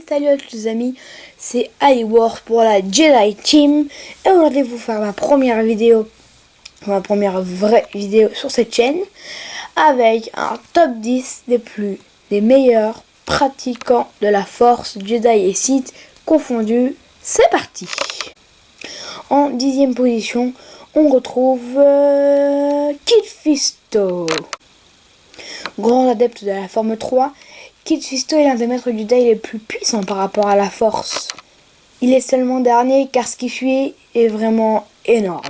Salut à tous les amis, c'est iWar pour la Jedi Team et aujourd'hui je vais vous faire ma première vraie vidéo sur cette chaîne avec un top 10 des meilleurs pratiquants de la Force Jedi et Sith confondus. C'est parti. En 10e position, on retrouve Kit Fisto. Grand adepte de la forme 3, Kit Fisto est l'un des maîtres Jedi les plus puissants par rapport à la Force. Il est seulement dernier car ce qui suit est vraiment énorme.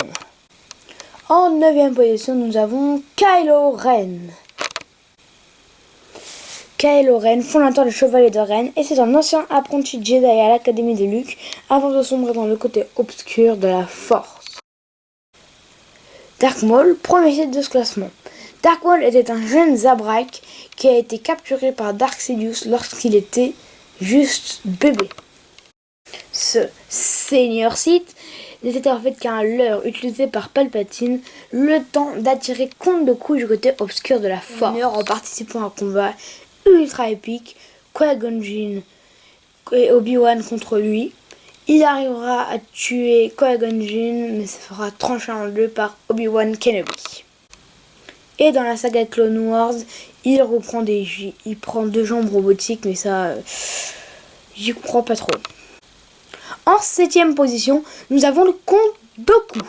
En 9e position, nous avons Kylo Ren. Kylo Ren, fondateur du Chevalier de Ren, et c'est un ancien apprenti Jedi à l'Académie de Luke avant de sombrer dans le côté obscur de la Force. Darth Maul, premier site de ce classement. Darth Maul était un jeune Zabrak qui a été capturé par Dark Sidious lorsqu'il était juste bébé. Ce Seigneur Sith n'était en fait qu'un leurre utilisé par Palpatine le temps d'attirer Count Dooku du côté obscur de la Force. En participant à un combat ultra épique, Qui-Gon Jinn et Obi-Wan contre lui. Il arrivera à tuer Qui-Gon Jinn mais se fera trancher en deux par Obi-Wan Kenobi. Et dans la saga Clone Wars, il prend deux jambes robotiques, mais ça, j'y crois pas trop. En 7e position, nous avons le Count Dooku.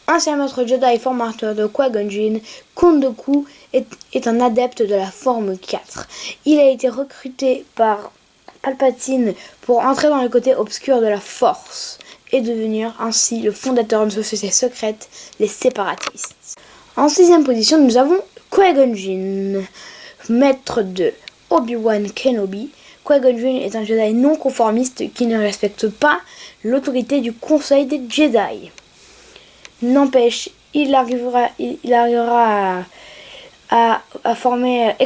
Ancien maître Jedi et formateur de Qui-Gon Jinn, Count Dooku est un adepte de la forme 4. Il a été recruté par Palpatine pour entrer dans le côté obscur de la Force et devenir ainsi le fondateur d'une société secrète, les séparatistes. En 6e position, nous avons Qui-Gon Jinn, maître de Obi-Wan Kenobi. Qui-Gon Jinn est un Jedi non conformiste qui ne respecte pas l'autorité du Conseil des Jedi. N'empêche, il arrivera à former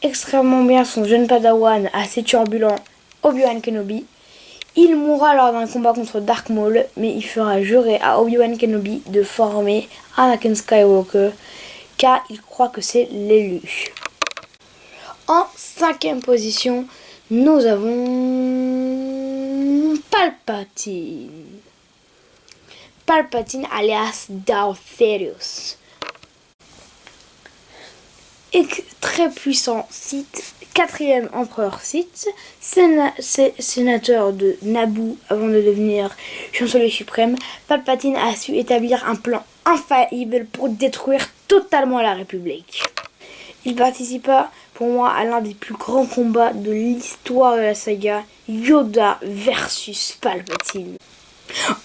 extrêmement bien son jeune padawan assez turbulent, Obi-Wan Kenobi. Il mourra lors d'un combat contre Darth Maul, mais il fera jurer à Obi-Wan Kenobi de former Anakin Skywalker, car il croit que c'est l'élu. En 5e position, nous avons Palpatine. Palpatine alias Darth Sidious. Très puissant Sith, 4e empereur Sith, sénateur de Naboo avant de devenir chancelier suprême, Palpatine a su établir un plan infaillible pour détruire totalement la République. Il participa pour moi à l'un des plus grands combats de l'histoire de la saga, Yoda versus Palpatine.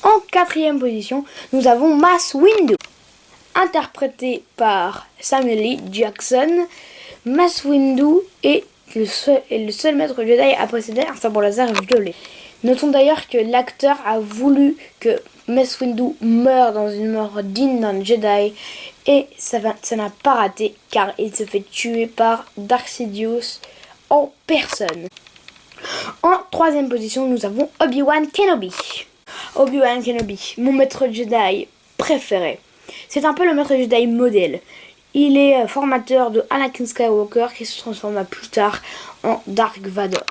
En 4e position, nous avons Mace Windu. Interprété par Samuel L. Jackson, Mace Windu est le seul maître Jedi à posséder un sabre laser violet. Notons d'ailleurs que l'acteur a voulu que Mace Windu meure dans une mort digne d'un Jedi et ça n'a pas raté car il se fait tuer par Dark Sidious en personne. En 3e position, nous avons Obi-Wan Kenobi. Obi-Wan Kenobi, mon maître Jedi préféré. C'est un peu le maître Jedi modèle. Il est formateur de Anakin Skywalker qui se transforma plus tard en Dark Vador.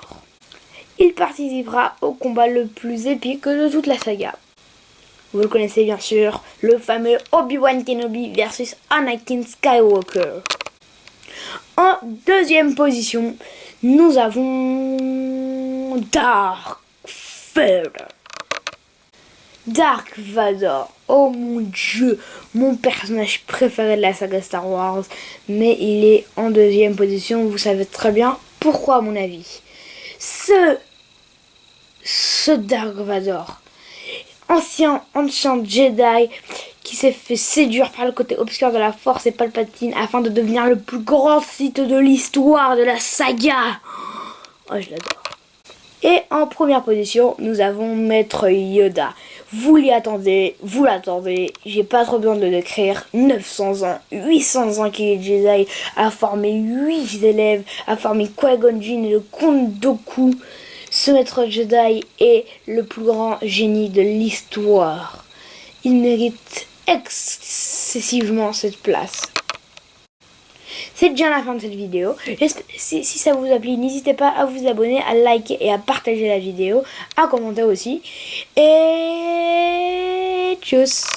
Il participera au combat le plus épique de toute la saga. Vous le connaissez bien sûr, le fameux Obi-Wan Kenobi versus Anakin Skywalker. En 2e position, nous avons Darth Vader. Dark Vador, oh mon dieu, mon personnage préféré de la saga Star Wars, mais il est en 2e position, vous savez très bien pourquoi à mon avis. Ce Dark Vador, ancien Jedi qui s'est fait séduire par le côté obscur de la Force et Palpatine afin de devenir le plus grand Sith de l'histoire de la saga. Oh, je l'adore. Et en première position, nous avons Maître Yoda. Vous l'attendez, j'ai pas trop besoin de le décrire. 900 ans, 800 ans qu'il est Jedi, a formé 8 élèves, a formé Qui-Gon Jinn et le Count Dooku. Ce Maître Jedi est le plus grand génie de l'histoire. Il mérite excessivement cette place. C'est déjà la fin de cette vidéo. Si ça vous a plu, n'hésitez pas à vous abonner, à liker et à partager la vidéo, à commenter aussi. Et tchuss!